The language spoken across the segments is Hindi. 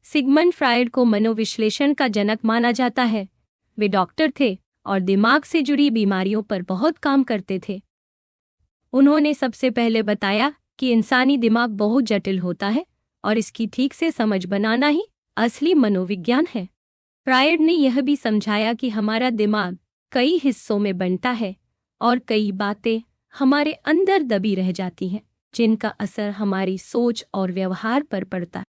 सिगमंड फ्रायड को मनोविश्लेषण का जनक माना जाता है। वे डॉक्टर थे और दिमाग से जुड़ी बीमारियों पर बहुत काम करते थे। उन्होंने सबसे पहले बताया कि इंसानी दिमाग बहुत जटिल होता है और इसकी ठीक से समझ बनाना ही असली मनोविज्ञान है। फ्रायड ने यह भी समझाया कि हमारा दिमाग कई हिस्सों में बंटा है और कई बातें हमारे अंदर दबी रह जाती हैं, जिनका असर हमारी सोच और व्यवहार पर पड़ता है।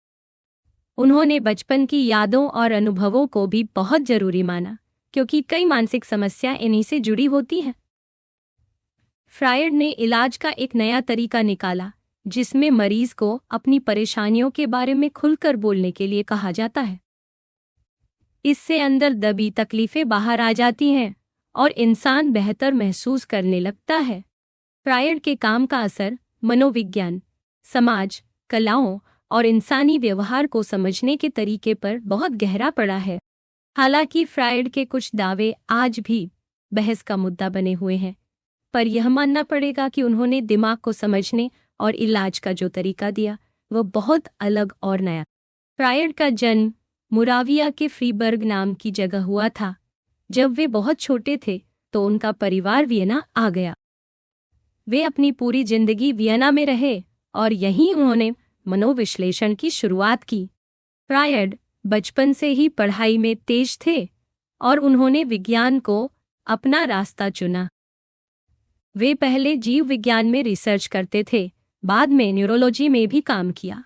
उन्होंने बचपन की यादों और अनुभवों को भी बहुत जरूरी माना, क्योंकि कई मानसिक समस्याएं इन्हीं से जुड़ी होती हैं। फ्रायड ने इलाज का एक नया तरीका निकाला, जिसमें मरीज को अपनी परेशानियों के बारे में खुलकर बोलने के लिए कहा जाता है। इससे अंदर दबी तकलीफें बाहर आ जाती हैं और इंसान बेहतर महसूस करने लगता है। फ्रायड के काम का असर मनोविज्ञान, समाज, कलाओं और इंसानी व्यवहार को समझने के तरीके पर बहुत गहरा पड़ा है। हालांकि फ्रायड के कुछ दावे आज भी बहस का मुद्दा बने हुए हैं, पर यह मानना पड़ेगा कि उन्होंने दिमाग को समझने और इलाज का जो तरीका दिया वह बहुत अलग और नया। फ्रायड का जन्म मुराविया के फ्रीबर्ग नाम की जगह हुआ था। जब वे बहुत छोटे थे तो उनका परिवार वियना आ गया। वे अपनी पूरी जिंदगी वियना में रहे और यहीं उन्होंने मनोविश्लेषण की शुरुआत की। फ्रायड बचपन से ही पढ़ाई में तेज थे और उन्होंने विज्ञान को अपना रास्ता चुना। वे पहले जीव विज्ञान में रिसर्च करते थे, बाद में न्यूरोलॉजी में भी काम किया।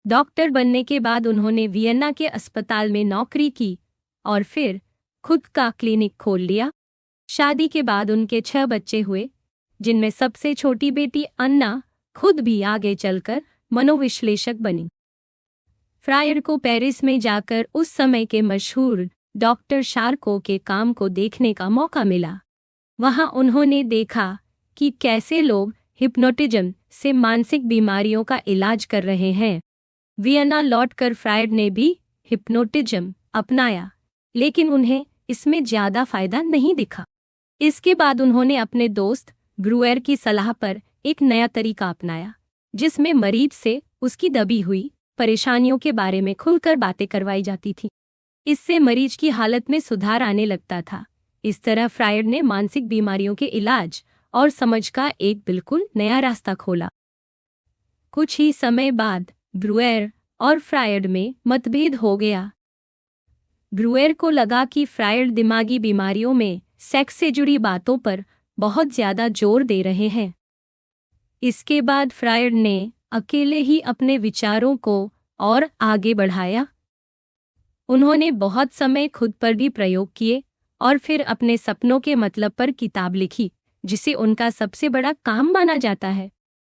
डॉक्टर बनने के बाद उन्होंने वियना के अस्पताल में नौकरी की और फिर खुद का क्लिनिक खोल लिया। शादी के बाद उनके 6 बच्चे हुए, जिनमें सबसे छोटी बेटी अन्ना खुद भी आगे चलकर मनोविश्लेषक बनी। फ्रायड को पेरिस में जाकर उस समय के मशहूर डॉक्टर शार्को के काम को देखने का मौका मिला। वहां उन्होंने देखा कि कैसे लोग हिप्नोटिज्म से मानसिक बीमारियों का इलाज कर रहे हैं। वियना लौटकर फ्रायड ने भी हिप्नोटिज्म अपनाया, लेकिन उन्हें इसमें ज्यादा फायदा नहीं दिखा। इसके बाद उन्होंने अपने दोस्त ब्रूएर की सलाह पर एक नया तरीका अपनाया, जिसमें मरीज से उसकी दबी हुई परेशानियों के बारे में खुलकर बातें करवाई जाती थी। इससे मरीज की हालत में सुधार आने लगता था। इस तरह फ्रायड ने मानसिक बीमारियों के इलाज और समझ का एक बिल्कुल नया रास्ता खोला। कुछ ही समय बाद ब्रूएर और फ्रायड में मतभेद हो गया। ब्रूएर को लगा कि फ्रायड दिमागी बीमारियों में सेक्स से जुड़ी बातों पर बहुत ज्यादा जोर दे रहे हैं। इसके बाद फ्रायड ने अकेले ही अपने विचारों को और आगे बढ़ाया। उन्होंने बहुत समय खुद पर भी प्रयोग किए और फिर अपने सपनों के मतलब पर किताब लिखी, जिसे उनका सबसे बड़ा काम माना जाता है।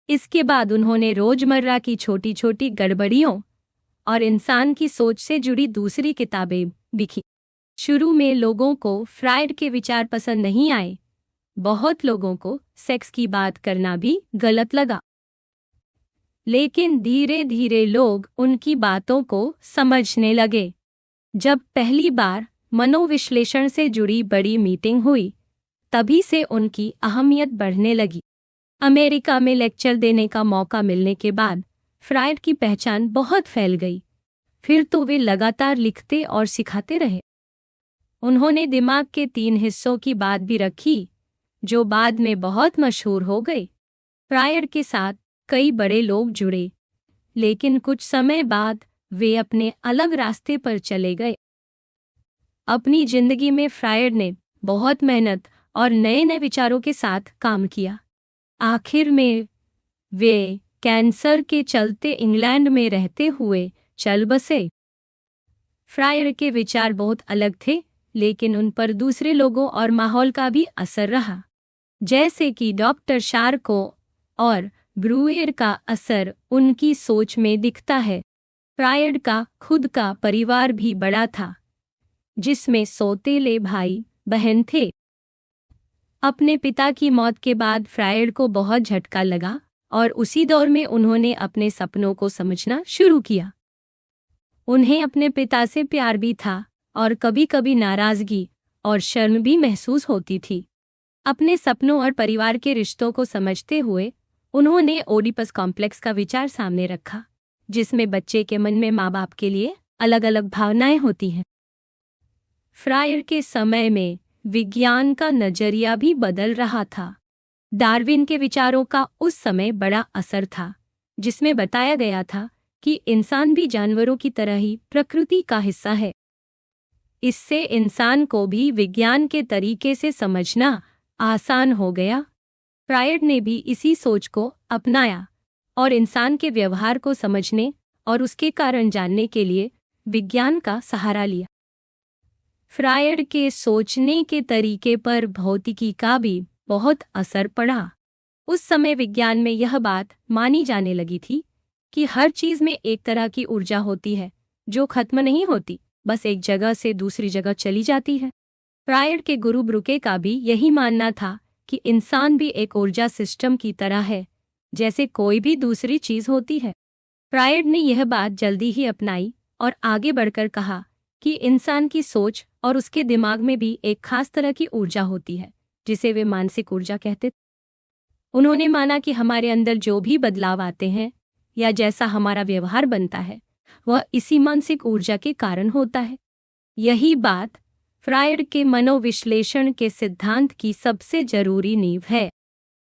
इसके बाद उन्होंने रोजमर्रा की छोटी छोटी गड़बड़ियों और इंसान की सोच से जुड़ी दूसरी किताबें लिखी। शुरू में लोगों को फ्रायड के विचार पसंद नहीं आए। बहुत लोगों को सेक्स की बात करना भी गलत लगा, लेकिन धीरे धीरे लोग उनकी बातों को समझने लगे। जब पहली बार मनोविश्लेषण से जुड़ी बड़ी मीटिंग हुई, तभी से उनकी अहमियत बढ़ने लगी। अमेरिका में लेक्चर देने का मौका मिलने के बाद फ्रायड की पहचान बहुत फैल गई। फिर तो वे लगातार लिखते और सिखाते रहे। उन्होंने दिमाग के 3 हिस्सों की बात भी रखी, जो बाद में बहुत मशहूर हो गई। फ्रायड के साथ कई बड़े लोग जुड़े, लेकिन कुछ समय बाद वे अपने अलग रास्ते पर चले गए। अपनी जिंदगी में फ्रायड ने बहुत मेहनत और नए नए विचारों के साथ काम किया। आखिर में वे कैंसर के चलते इंग्लैंड में रहते हुए चल बसे। फ्रायड के विचार बहुत अलग थे, लेकिन उन पर दूसरे लोगों और माहौल का भी असर रहा, जैसे कि डॉक्टर शार्को और ब्रूएर का असर उनकी सोच में दिखता है। फ्रायड का खुद का परिवार भी बड़ा था, जिसमें सौतेले भाई बहन थे। अपने पिता की मौत के बाद फ्रायड को बहुत झटका लगा और उसी दौर में उन्होंने अपने सपनों को समझना शुरू किया। उन्हें अपने पिता से प्यार भी था और कभी कभी नाराजगी और शर्म भी महसूस होती थी। अपने सपनों और परिवार के रिश्तों को समझते हुए उन्होंने ओडिपस कॉम्प्लेक्स का विचार सामने रखा, जिसमें बच्चे के मन में माँ बाप के लिए अलग अलग भावनाएं होती हैं। फ्रायड के समय में विज्ञान का नजरिया भी बदल रहा था। डार्विन के विचारों का उस समय बड़ा असर था, जिसमें बताया गया था कि इंसान भी जानवरों की तरह ही प्रकृति का हिस्सा है। इससे इंसान को भी विज्ञान के तरीके से समझना आसान हो गया। फ्रायड ने भी इसी सोच को अपनाया और इंसान के व्यवहार को समझने और उसके कारण जानने के लिए विज्ञान का सहारा लिया। फ्रायड के सोचने के तरीके पर भौतिकी का भी बहुत असर पड़ा। उस समय विज्ञान में यह बात मानी जाने लगी थी कि हर चीज में एक तरह की ऊर्जा होती है जो खत्म नहीं होती, बस एक जगह से दूसरी जगह चली जाती है। फ्रायड के गुरु ब्रूके का भी यही मानना था कि इंसान भी एक ऊर्जा सिस्टम की तरह है, जैसे कोई भी दूसरी चीज होती है। फ्रायड ने यह बात जल्दी ही अपनाई और आगे बढ़कर कहा कि इंसान की सोच और उसके दिमाग में भी एक खास तरह की ऊर्जा होती है, जिसे वे मानसिक ऊर्जा कहते थे। उन्होंने माना कि हमारे अंदर जो भी बदलाव आते हैं या जैसा हमारा व्यवहार बनता है, वह इसी मानसिक ऊर्जा के कारण होता है। यही बात फ्रायड के मनोविश्लेषण के सिद्धांत की सबसे जरूरी नींव है।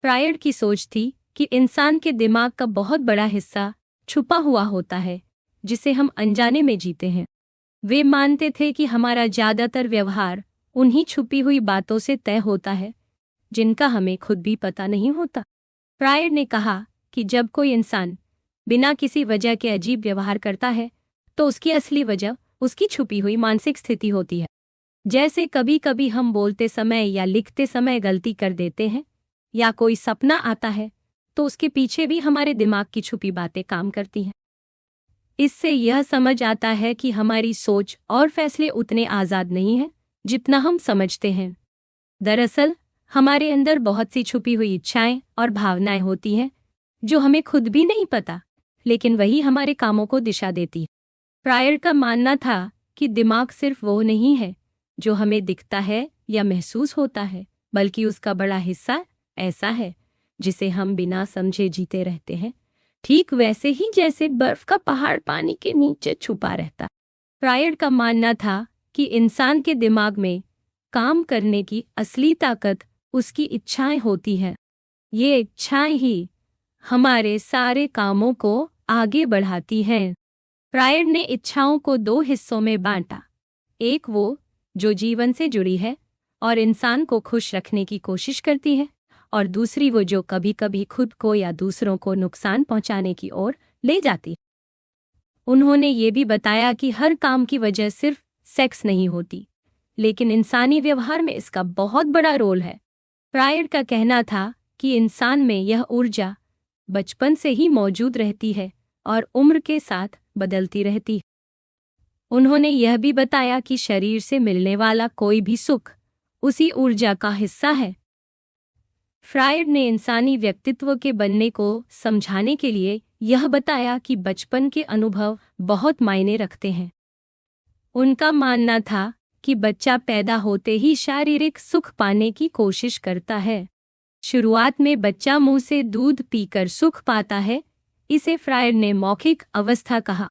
फ्रायड की सोच थी कि इंसान के दिमाग का बहुत बड़ा हिस्सा छुपा हुआ होता है, जिसे हम अनजाने में जीते हैं। वे मानते थे कि हमारा ज्यादातर व्यवहार उन्हीं छुपी हुई बातों से तय होता है, जिनका हमें खुद भी पता नहीं होता। फ्रायड ने कहा कि जब कोई इंसान बिना किसी वजह के अजीब व्यवहार करता है, तो उसकी असली वजह उसकी छुपी हुई मानसिक स्थिति होती है। जैसे कभी कभी हम बोलते समय या लिखते समय गलती कर देते हैं, या कोई सपना आता है, तो उसके पीछे भी हमारे दिमाग की छुपी बातें काम करती हैं। इससे यह समझ आता है कि हमारी सोच और फैसले उतने आज़ाद नहीं हैं जितना हम समझते हैं। दरअसल हमारे अंदर बहुत सी छुपी हुई इच्छाएं और भावनाएं होती हैं जो हमें खुद भी नहीं पता, लेकिन वही हमारे कामों को दिशा देती है। फ्रायड का मानना था कि दिमाग सिर्फ वो नहीं है जो हमें दिखता है या महसूस होता है, बल्कि उसका बड़ा हिस्सा ऐसा है जिसे हम बिना समझे जीते रहते हैं, ठीक वैसे ही जैसे बर्फ का पहाड़ पानी के नीचे छुपा रहता। फ्रायड का मानना था कि इंसान के दिमाग में काम करने की असली ताकत उसकी इच्छाएं होती हैं। ये इच्छाएं ही हमारे सारे कामों को आगे बढ़ाती हैं। फ्रायड ने इच्छाओं को दो हिस्सों में बांटा, एक वो जो जीवन से जुड़ी है और इंसान को खुश रखने की कोशिश करती है, और दूसरी वो जो कभी कभी खुद को या दूसरों को नुकसान पहुंचाने की ओर ले जाती है। उन्होंने ये भी बताया कि हर काम की वजह सिर्फ सेक्स नहीं होती, लेकिन इंसानी व्यवहार में इसका बहुत बड़ा रोल है। फ्रायड का कहना था कि इंसान में यह ऊर्जा बचपन से ही मौजूद रहती है और उम्र के साथ बदलती रहती है। उन्होंने यह भी बताया कि शरीर से मिलने वाला कोई भी सुख उसी ऊर्जा का हिस्सा है। फ्रायड ने इंसानी व्यक्तित्व के बनने को समझाने के लिए यह बताया कि बचपन के अनुभव बहुत मायने रखते हैं। उनका मानना था कि बच्चा पैदा होते ही शारीरिक सुख पाने की कोशिश करता है। शुरुआत में बच्चा मुंह से दूध पीकर सुख पाता है, इसे फ्रायड ने मौखिक अवस्था कहा।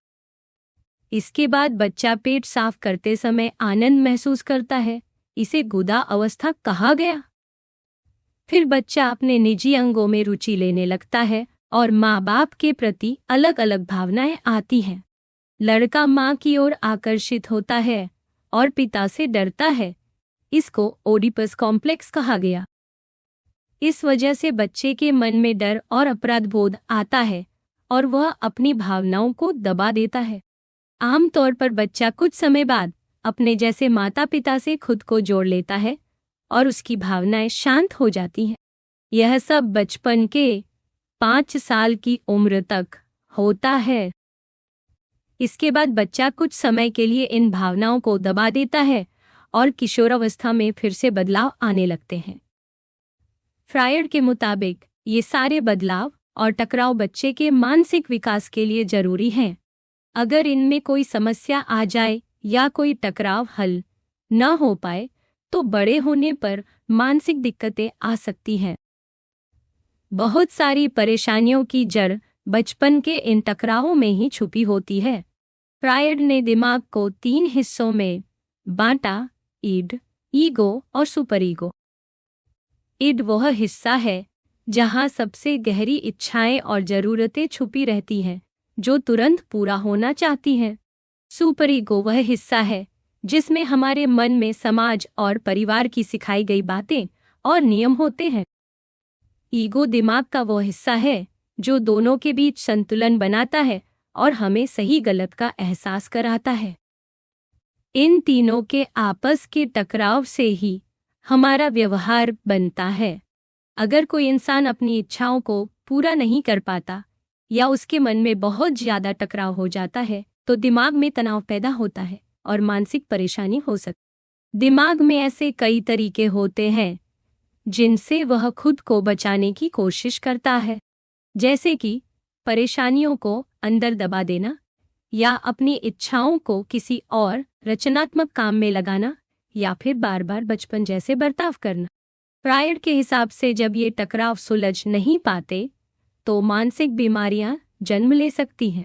इसके बाद बच्चा पेट साफ करते समय आनंद महसूस करता है, इसे गुदा अवस्था कहा गया। फिर बच्चा अपने निजी अंगों में रुचि लेने लगता है और माँ बाप के प्रति अलग अलग भावनाएं आती हैं। लड़का माँ की ओर आकर्षित होता है और पिता से डरता है, इसको ओडिपस कॉम्प्लेक्स कहा गया। इस वजह से बच्चे के मन में डर और अपराध बोध आता है और वह अपनी भावनाओं को दबा देता है। आमतौर पर बच्चा कुछ समय बाद अपने जैसे माता पिता से खुद को जोड़ लेता है और उसकी भावनाएं शांत हो जाती हैं। यह सब बचपन के 5 साल की उम्र तक होता है। इसके बाद बच्चा कुछ समय के लिए इन भावनाओं को दबा देता है और किशोरावस्था में फिर से बदलाव आने लगते हैं। फ्रायड के मुताबिक ये सारे बदलाव और टकराव बच्चे के मानसिक विकास के लिए जरूरी हैं। अगर इनमें कोई समस्या आ जाए या कोई टकराव हल न हो पाए, तो बड़े होने पर मानसिक दिक्कतें आ सकती हैं। बहुत सारी परेशानियों की जड़ बचपन के इन टकरावों में ही छुपी होती है। फ्रायड ने दिमाग को 3 हिस्सों में बांटा, ईड, ईगो और सुपर ईगो। ईड वह हिस्सा है जहां सबसे गहरी इच्छाएं और जरूरतें छुपी रहती हैं, जो तुरंत पूरा होना चाहती हैं। सुपर ईगो वह हिस्सा है जिसमें हमारे मन में समाज और परिवार की सिखाई गई बातें और नियम होते हैं। ईगो दिमाग का वो हिस्सा है जो दोनों के बीच संतुलन बनाता है और हमें सही गलत का एहसास कराता है। इन तीनों के आपस के टकराव से ही हमारा व्यवहार बनता है। अगर कोई इंसान अपनी इच्छाओं को पूरा नहीं कर पाता या उसके मन में बहुत ज्यादा टकराव हो जाता है तो दिमाग में तनाव पैदा होता है और मानसिक परेशानी हो सकती। दिमाग में ऐसे कई तरीके होते हैं जिनसे वह खुद को बचाने की कोशिश करता है, जैसे कि परेशानियों को अंदर दबा देना या अपनी इच्छाओं को किसी और रचनात्मक काम में लगाना या फिर बार बार बचपन जैसे बर्ताव करना। फ्रायड के हिसाब से जब ये टकराव सुलझ नहीं पाते तो मानसिक बीमारियां जन्म ले सकती हैं।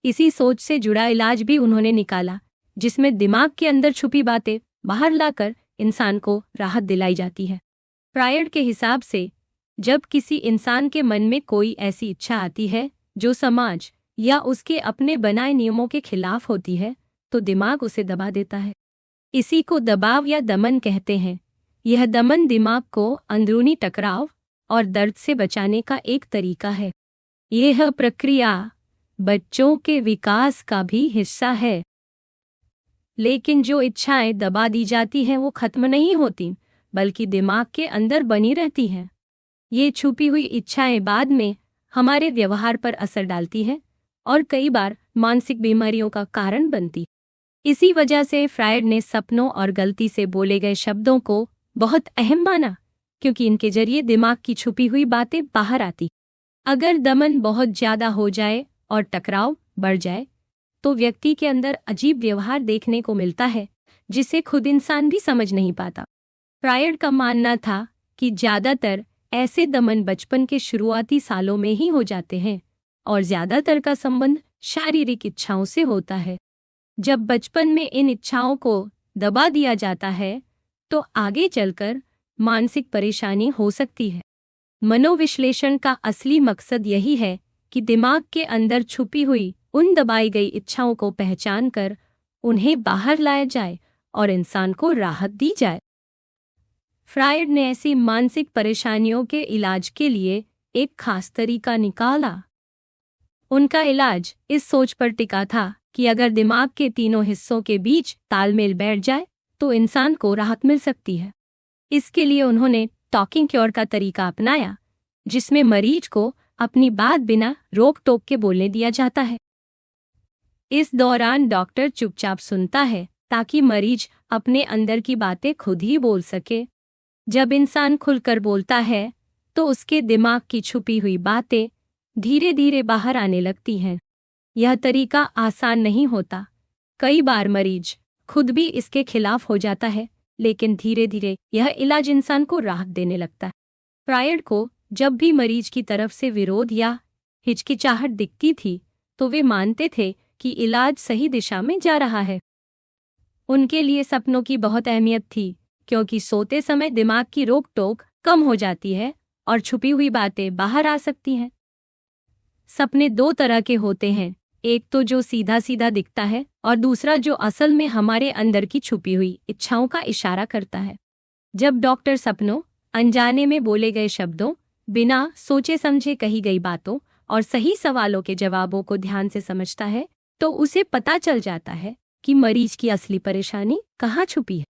इसी सोच से जुड़ा इलाज भी उन्होंने निकाला, जिसमें दिमाग के अंदर छुपी बातें बाहर लाकर इंसान को राहत दिलाई जाती है। फ्रायड के हिसाब से जब किसी इंसान के मन में कोई ऐसी इच्छा आती है जो समाज या उसके अपने बनाए नियमों के खिलाफ होती है तो दिमाग उसे दबा देता है। इसी को दबाव या दमन कहते हैं। यह दमन दिमाग को अंदरूनी टकराव और दर्द से बचाने का एक तरीका है। यह प्रक्रिया बच्चों के विकास का भी हिस्सा है। लेकिन जो इच्छाएं दबा दी जाती हैं वो खत्म नहीं होती, बल्कि दिमाग के अंदर बनी रहती हैं। ये छुपी हुई इच्छाएं बाद में हमारे व्यवहार पर असर डालती हैं और कई बार मानसिक बीमारियों का कारण बनती। इसी वजह से फ्रायड ने सपनों और गलती से बोले गए शब्दों को बहुत अहम माना, क्योंकि इनके जरिए दिमाग की छुपी हुई बातें बाहर आती। अगर दमन बहुत ज्यादा हो जाए और टकराव बढ़ जाए तो व्यक्ति के अंदर अजीब व्यवहार देखने को मिलता है जिसे खुद इंसान भी समझ नहीं पाता। फ्रायड का मानना था कि ज्यादातर ऐसे दमन बचपन के शुरुआती सालों में ही हो जाते हैं और ज्यादातर का संबंध शारीरिक इच्छाओं से होता है। जब बचपन में इन इच्छाओं को दबा दिया जाता है तो आगे चलकर मानसिक परेशानी हो सकती है। मनोविश्लेषण का असली मकसद यही है कि दिमाग के अंदर छुपी हुई उन दबाई गई इच्छाओं को पहचान कर उन्हें बाहर लाया जाए और इंसान को राहत दी जाए। फ्रायड ने ऐसी मानसिक परेशानियों के इलाज के लिए एक खास तरीका निकाला। उनका इलाज इस सोच पर टिका था कि अगर दिमाग के तीनों हिस्सों के बीच तालमेल बैठ जाए तो इंसान को राहत मिल सकती है। इसके लिए उन्होंने टॉकिंग क्योर का तरीका अपनाया, जिसमें मरीज को अपनी बात बिना रोक टोक के बोलने दिया जाता है। इस दौरान डॉक्टर चुपचाप सुनता है ताकि मरीज अपने अंदर की बातें खुद ही बोल सके। जब इंसान खुलकर बोलता है तो उसके दिमाग की छुपी हुई बातें धीरे धीरे बाहर आने लगती हैं। यह तरीका आसान नहीं होता। कई बार मरीज खुद भी इसके खिलाफ हो जाता है, लेकिन धीरे धीरे यह इलाज इंसान को राहत देने लगता है। फ्रायड को जब भी मरीज की तरफ से विरोध या हिचकिचाहट दिखती थी तो वे मानते थे कि इलाज सही दिशा में जा रहा है। उनके लिए सपनों की बहुत अहमियत थी, क्योंकि सोते समय दिमाग की रोक टोक कम हो जाती है और छुपी हुई बातें बाहर आ सकती हैं। सपने दो तरह के होते हैं, एक तो जो सीधा सीधा दिखता है और दूसरा जो असल में हमारे अंदर की छुपी हुई इच्छाओं का इशारा करता है। जब डॉक्टर सपनों, अनजाने में बोले गए शब्दों, बिना सोचे समझे कही गई बातों और सही सवालों के जवाबों को ध्यान से समझता है तो उसे पता चल जाता है कि मरीज की असली परेशानी कहाँ छुपी है।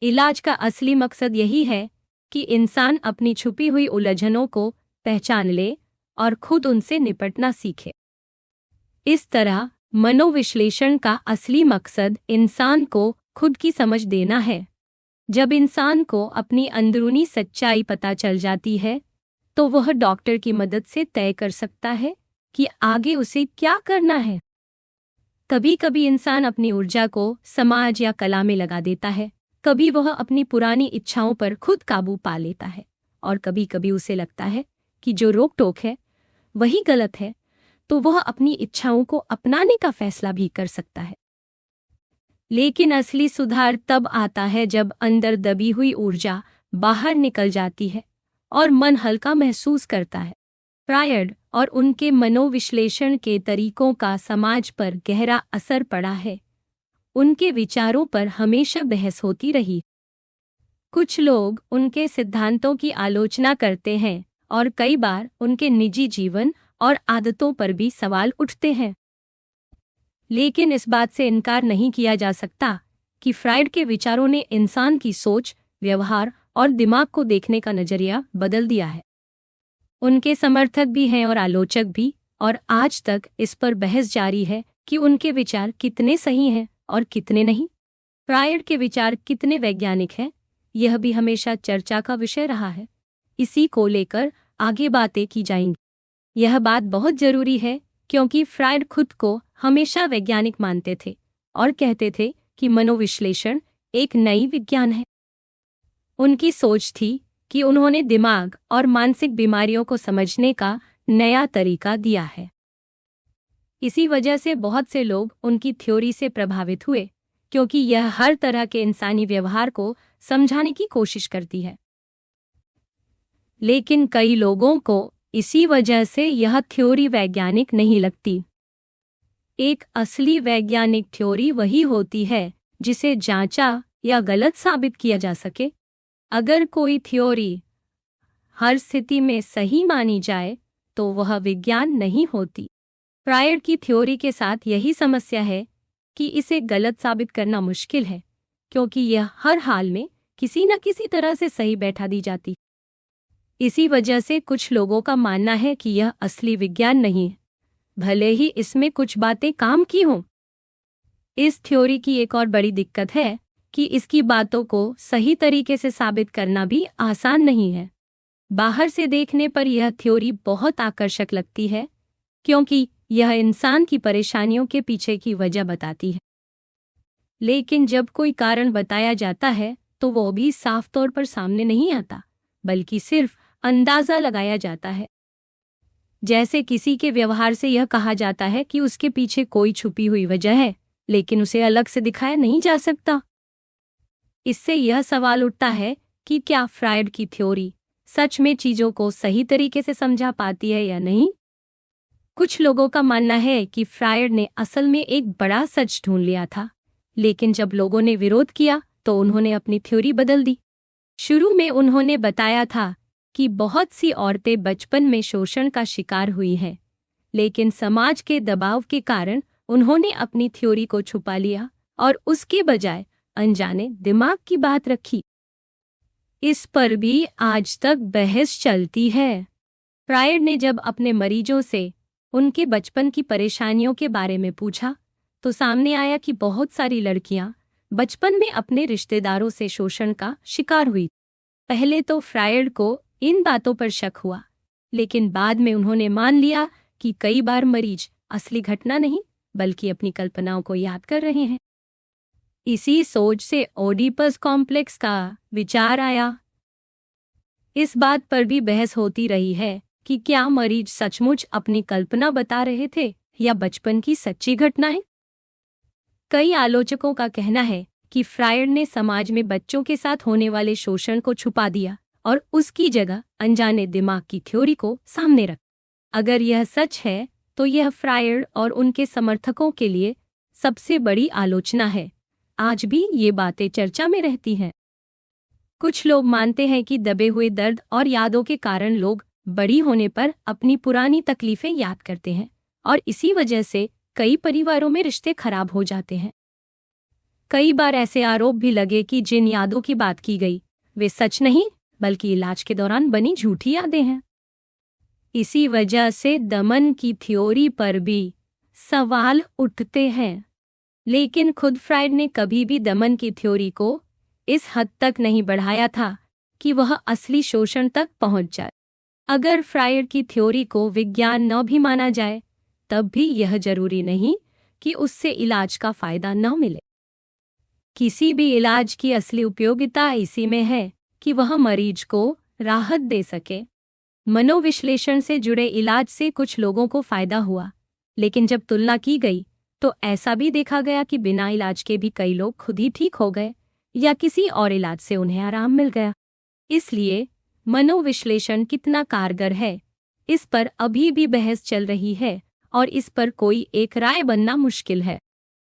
इलाज का असली मकसद यही है कि इंसान अपनी छुपी हुई उलझनों को पहचान ले और खुद उनसे निपटना सीखे। इस तरह मनोविश्लेषण का असली मकसद इंसान को खुद की समझ देना है। जब इंसान को अपनी अंदरूनी सच्चाई पता चल जाती है तो वह डॉक्टर की मदद से तय कर सकता है कि आगे उसे क्या करना है। कभी कभी इंसान अपनी ऊर्जा को समाज या कला में लगा देता है, कभी वह अपनी पुरानी इच्छाओं पर खुद काबू पा लेता है और कभी कभी उसे लगता है कि जो रोक टोक है वही गलत है, तो वह अपनी इच्छाओं को अपनाने का फैसला भी कर सकता है। लेकिन असली सुधार तब आता है जब अंदर दबी हुई ऊर्जा बाहर निकल जाती है और मन हल्का महसूस करता है। फ्रायड और उनके मनोविश्लेषण के तरीकों का समाज पर गहरा असर पड़ा है। उनके विचारों पर हमेशा बहस होती रही। कुछ लोग उनके सिद्धांतों की आलोचना करते हैं और कई बार उनके निजी जीवन और आदतों पर भी सवाल उठते हैं। लेकिन इस बात से इनकार नहीं किया जा सकता कि फ्रायड के विचारों ने इंसान की सोच, व्यवहार और दिमाग को देखने का नजरिया बदल दिया है। उनके समर्थक भी हैं और आलोचक भी, और आज तक इस पर बहस जारी है कि उनके विचार कितने सही हैं और कितने नहीं। फ्रायड के विचार कितने वैज्ञानिक हैं, यह भी हमेशा चर्चा का विषय रहा है। इसी को लेकर आगे बातें की जाएंगी। यह बात बहुत जरूरी है क्योंकि फ्रायड खुद को हमेशा वैज्ञानिक मानते थे और कहते थे कि मनोविश्लेषण एक नई विज्ञान है। उनकी सोच थी कि उन्होंने दिमाग और मानसिक बीमारियों को समझने का नया तरीका दिया है। इसी वजह से बहुत से लोग उनकी थ्योरी से प्रभावित हुए, क्योंकि यह हर तरह के इंसानी व्यवहार को समझाने की कोशिश करती है। लेकिन कई लोगों को इसी वजह से यह थ्योरी वैज्ञानिक नहीं लगती। एक असली वैज्ञानिक थ्योरी वही होती है जिसे जांचा या गलत साबित किया जा सके। अगर कोई थ्योरी हर स्थिति में सही मानी जाए तो वह विज्ञान नहीं होती। फ्रायड की थ्योरी के साथ यही समस्या है कि इसे गलत साबित करना मुश्किल है, क्योंकि यह हर हाल में किसी न किसी तरह से सही बैठा दी जाती। इसी वजह से कुछ लोगों का मानना है कि यह असली विज्ञान नहीं है, भले ही इसमें कुछ बातें काम की हों। इस थ्योरी की एक और बड़ी दिक्कत है कि इसकी बातों को सही तरीके से साबित करना भी आसान नहीं है। बाहर से देखने पर यह थ्योरी बहुत आकर्षक लगती है, क्योंकि यह इंसान की परेशानियों के पीछे की वजह बताती है। लेकिन जब कोई कारण बताया जाता है तो वो भी साफ तौर पर सामने नहीं आता, बल्कि सिर्फ अंदाजा लगाया जाता है। जैसे किसी के व्यवहार से यह कहा जाता है कि उसके पीछे कोई छुपी हुई वजह है, लेकिन उसे अलग से दिखाया नहीं जा सकता। इससे यह सवाल उठता है कि क्या फ्रायड की थ्योरी सच में चीजों को सही तरीके से समझा पाती है या नहीं। कुछ लोगों का मानना है कि फ्रायड ने असल में एक बड़ा सच ढूंढ लिया था, लेकिन जब लोगों ने विरोध किया तो उन्होंने अपनी थ्योरी बदल दी। शुरू में उन्होंने बताया था कि बहुत सी औरतें बचपन में शोषण का शिकार हुई हैं, लेकिन समाज के दबाव के कारण उन्होंने अपनी थ्योरी को छुपा लिया और उसके बजाय अनजाने दिमाग की बात रखी। इस पर भी आज तक बहस चलती है। फ्रायड ने जब अपने मरीजों से उनके बचपन की परेशानियों के बारे में पूछा तो सामने आया कि बहुत सारी लड़कियां बचपन में अपने रिश्तेदारों से शोषण का शिकार हुई। पहले तो फ्रायड को इन बातों पर शक हुआ, लेकिन बाद में उन्होंने मान लिया कि कई बार मरीज असली घटना नहीं बल्कि अपनी कल्पनाओं को याद कर रहे हैं। इसी सोच से ओडिपस कॉम्प्लेक्स का विचार आया। इस बात पर भी बहस होती रही है कि क्या मरीज सचमुच अपनी कल्पना बता रहे थे या बचपन की सच्ची घटनाएं। कई आलोचकों का कहना है कि फ्रायड ने समाज में बच्चों के साथ होने वाले शोषण को छुपा दिया और उसकी जगह अनजाने दिमाग की थ्योरी को सामने रखा। अगर यह सच है तो यह फ्रायड और उनके समर्थकों के लिए सबसे बड़ी आलोचना है। आज भी ये बातें चर्चा में रहती हैं। कुछ लोग मानते हैं कि दबे हुए दर्द और यादों के कारण लोग बड़ी होने पर अपनी पुरानी तकलीफें याद करते हैं और इसी वजह से कई परिवारों में रिश्ते खराब हो जाते हैं। कई बार ऐसे आरोप भी लगे कि जिन यादों की बात की गई वे सच नहीं बल्कि इलाज के दौरान बनी झूठी यादें हैं। इसी वजह से दमन की थ्योरी पर भी सवाल उठते हैं। लेकिन खुद फ्रायड ने कभी भी दमन की थ्योरी को इस हद तक नहीं बढ़ाया था कि वह असली शोषण तक पहुंच जाए। अगर फ्रायड की थ्योरी को विज्ञान न भी माना जाए तब भी यह जरूरी नहीं कि उससे इलाज का फायदा न मिले। किसी भी इलाज की असली उपयोगिता इसी में है कि वह मरीज को राहत दे सके। मनोविश्लेषण से जुड़े इलाज से कुछ लोगों को फायदा हुआ, लेकिन जब तुलना की गई तो ऐसा भी देखा गया कि बिना इलाज के भी कई लोग खुद ही ठीक हो गए या किसी और इलाज से उन्हें आराम मिल गया। इसलिए मनोविश्लेषण कितना कारगर है, इस पर अभी भी बहस चल रही है और इस पर कोई एक राय बनना मुश्किल है।